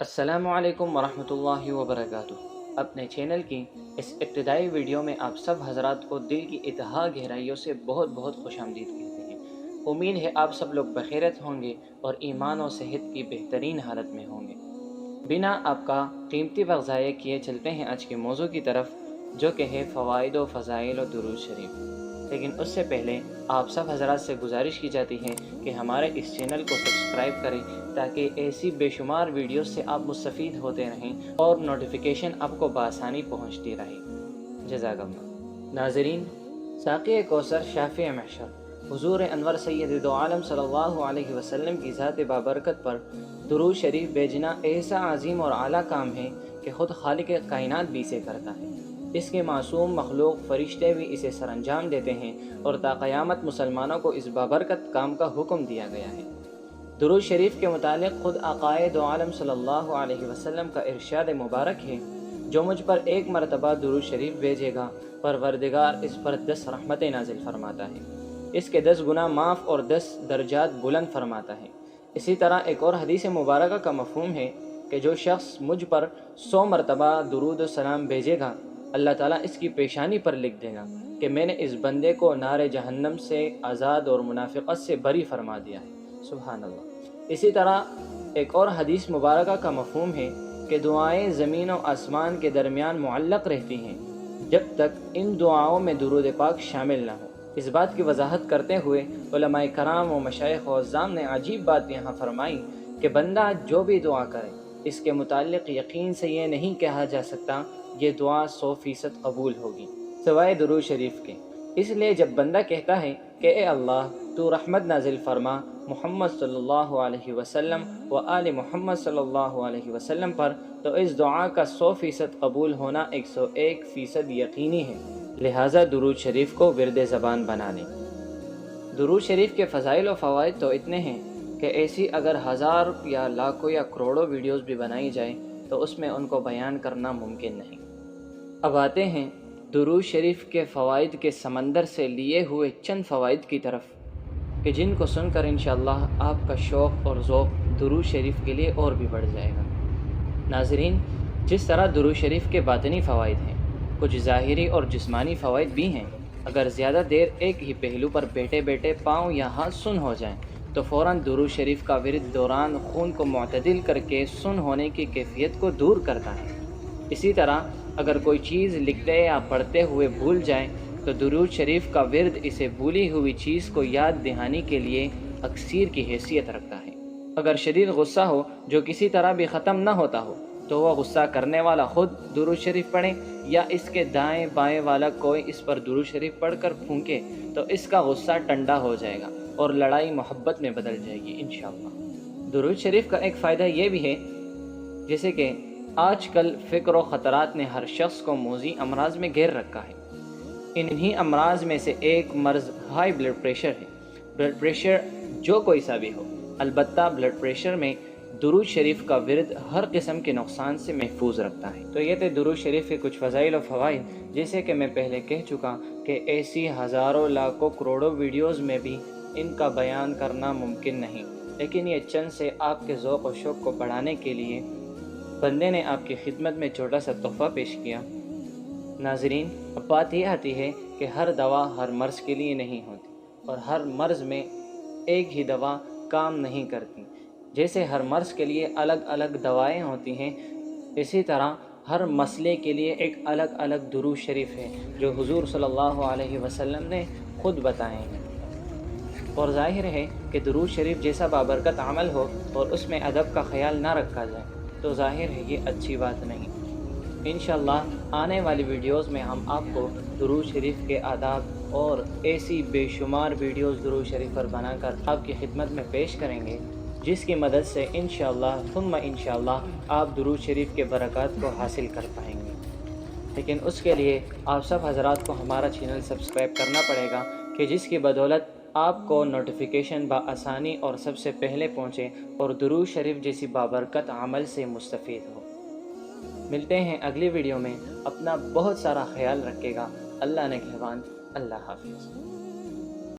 السلام علیکم ورحمۃ اللہ وبرکاتہ۔ اپنے چینل کی اس ابتدائی ویڈیو میں آپ سب حضرات کو دل کی اتحا گہرائیوں سے بہت بہت خوش آمدید کہتے ہیں۔ امید ہے آپ سب لوگ بخیرت ہوں گے اور ایمان و صحت کی بہترین حالت میں ہوں گے۔ بنا آپ کا قیمتی وقت ضائع کیے چلتے ہیں آج کے موضوع کی طرف، جو کہ ہے فوائد و فضائل و درود شریف۔ لیکن اس سے پہلے آپ سب حضرات سے گزارش کی جاتی ہے کہ ہمارے اس چینل کو سبسکرائب کریں تاکہ ایسی بے شمار ویڈیوز سے آپ مستفید ہوتے رہیں اور نوٹیفیکیشن آپ کو بآسانی پہنچتی رہے۔ جزاک اللہ۔ ناظرین، ساقی کوثر شافع محشر حضور انور سید دو عالم صلی اللہ علیہ وسلم کی ذات بابرکت پر درود شریف بھیجنا ایسا عظیم اور اعلیٰ کام ہے کہ خود خالق کائنات بھی اسے کرتا ہے۔ اس کے معصوم مخلوق فرشتے بھی اسے سر انجام دیتے ہیں اور تا قیامت مسلمانوں کو اس بابرکت کام کا حکم دیا گیا ہے۔ درود شریف کے متعلق خود آقائے دو عالم صلی اللہ علیہ وسلم کا ارشاد مبارک ہے، جو مجھ پر ایک مرتبہ درود شریف بھیجے گا پروردگار اس پر 10 رحمتیں نازل فرماتا ہے، اس کے 10 گناہ معاف اور 10 درجات بلند فرماتا ہے۔ اسی طرح ایک اور حدیث مبارکہ کا مفہوم ہے کہ جو شخص مجھ پر 100 مرتبہ درود و سلام بھیجے گا، اللہ تعالیٰ اس کی پیشانی پر لکھ دے گا کہ میں نے اس بندے کو نار جہنم سے آزاد اور منافقت سے بری فرما دیا ہے۔ سبحان اللہ۔ اسی طرح ایک اور حدیث مبارکہ کا مفہوم ہے کہ دعائیں زمین و آسمان کے درمیان معلق رہتی ہیں جب تک ان دعاؤں میں درود پاک شامل نہ ہو۔ اس بات کی وضاحت کرتے ہوئے علماء کرام و مشائخ و عظام نے عجیب بات یہاں فرمائی کہ بندہ جو بھی دعا کرے، اس کے متعلق یقین سے یہ نہیں کہا جا سکتا یہ دعا 100% قبول ہوگی سوائے درود شریف کے۔ اس لیے جب بندہ کہتا ہے کہ اے اللہ تو رحمت نازل فرما محمد صلی اللہ علیہ وسلم و آل محمد صلی اللہ علیہ وسلم پر، تو اس دعا کا 100% قبول ہونا 101% یقینی ہے۔ لہٰذا درود شریف کو ورد زبان بنا لیں۔ درود شریف کے فضائل و فوائد تو اتنے ہیں کہ ایسی اگر ہزار یا لاکھوں یا کروڑوں ویڈیوز بھی بنائی جائیں تو اس میں ان کو بیان کرنا ممکن نہیں۔ اب آتے ہیں درود شریف کے فوائد کے سمندر سے لیے ہوئے چند فوائد کی طرف، کہ جن کو سن کر انشاءاللہ آپ کا شوق اور ذوق درود شریف کے لیے اور بھی بڑھ جائے گا۔ ناظرین، جس طرح درود شریف کے باطنی فوائد ہیں، کچھ ظاہری اور جسمانی فوائد بھی ہیں۔ اگر زیادہ دیر ایک ہی پہلو پر بیٹھے بیٹھے پاؤں یا ہاتھ سن ہو جائیں تو فوراً درود شریف کا ورد دوران خون کو معتدل کر کے سن ہونے کی کیفیت کو دور کرتا ہے۔ اسی طرح اگر کوئی چیز لکھتے یا پڑھتے ہوئے بھول جائیں تو درود شریف کا ورد اسے بھولی ہوئی چیز کو یاد دہانی کے لیے اکسیر کی حیثیت رکھتا ہے۔ اگر شدید غصہ ہو جو کسی طرح بھی ختم نہ ہوتا ہو تو وہ غصہ کرنے والا خود درود شریف پڑھے یا اس کے دائیں بائیں والا کوئی اس پر درود شریف پڑھ کر پھونکے تو اس کا غصہ ٹھنڈا ہو جائے گا اور لڑائی محبت میں بدل جائے گی انشاءاللہ۔ درود شریف کا ایک فائدہ یہ بھی ہے، جیسے کہ آج کل فکر و خطرات نے ہر شخص کو موذی امراض میں گھیر رکھا ہے۔ انہی امراض میں سے ایک مرض ہائی بلڈ پریشر ہے۔ بلڈ پریشر جو کوئی سا بھی ہو، البتہ بلڈ پریشر میں درود شریف کا ورد ہر قسم کے نقصان سے محفوظ رکھتا ہے۔ تو یہ تھے درود شریف کے کچھ فضائل و فوائد، جیسے کہ میں پہلے کہہ چکا کہ ایسی ہزاروں لاکھوں کروڑوں ویڈیوز میں بھی ان کا بیان کرنا ممکن نہیں، لیکن یہ چند سے آپ کے ذوق و شوق کو بڑھانے کے لیے بندے نے آپ کی خدمت میں چھوٹا سا تحفہ پیش کیا۔ ناظرین، اب بات یہ آتی ہے کہ ہر دوا ہر مرض کے لیے نہیں ہوتی اور ہر مرض میں ایک ہی دوا کام نہیں کرتی۔ جیسے ہر مرض کے لیے الگ الگ دوائیں ہوتی ہیں، اسی طرح ہر مسئلے کے لیے ایک الگ الگ درود شریف ہے جو حضور صلی اللہ علیہ وسلم نے خود بتائے ہیں۔ اور ظاہر ہے کہ درود شریف جیسا بابرکت عمل ہو اور اس میں ادب کا خیال نہ رکھا جائے تو ظاہر ہے یہ اچھی بات نہیں۔ انشاءاللہ آنے والی ویڈیوز میں ہم آپ کو درود شریف کے آداب اور ایسی بے شمار ویڈیوز درود شریف پر بنا کر آپ کی خدمت میں پیش کریں گے، جس کی مدد سے انشاءاللہ ثم انشاءاللہ آپ درود شریف کے برکات کو حاصل کر پائیں گے۔ لیکن اس کے لیے آپ سب حضرات کو ہمارا چینل سبسکرائب کرنا پڑے گا، کہ جس کی بدولت آپ کو نوٹیفیکیشن بآسانی اور سب سے پہلے پہنچے اور درود شریف جیسی بابرکت عمل سے مستفید ہو۔ ملتے ہیں اگلی ویڈیو میں، اپنا بہت سارا خیال رکھے گا۔ اللہ نگہبان، اللہ حافظ۔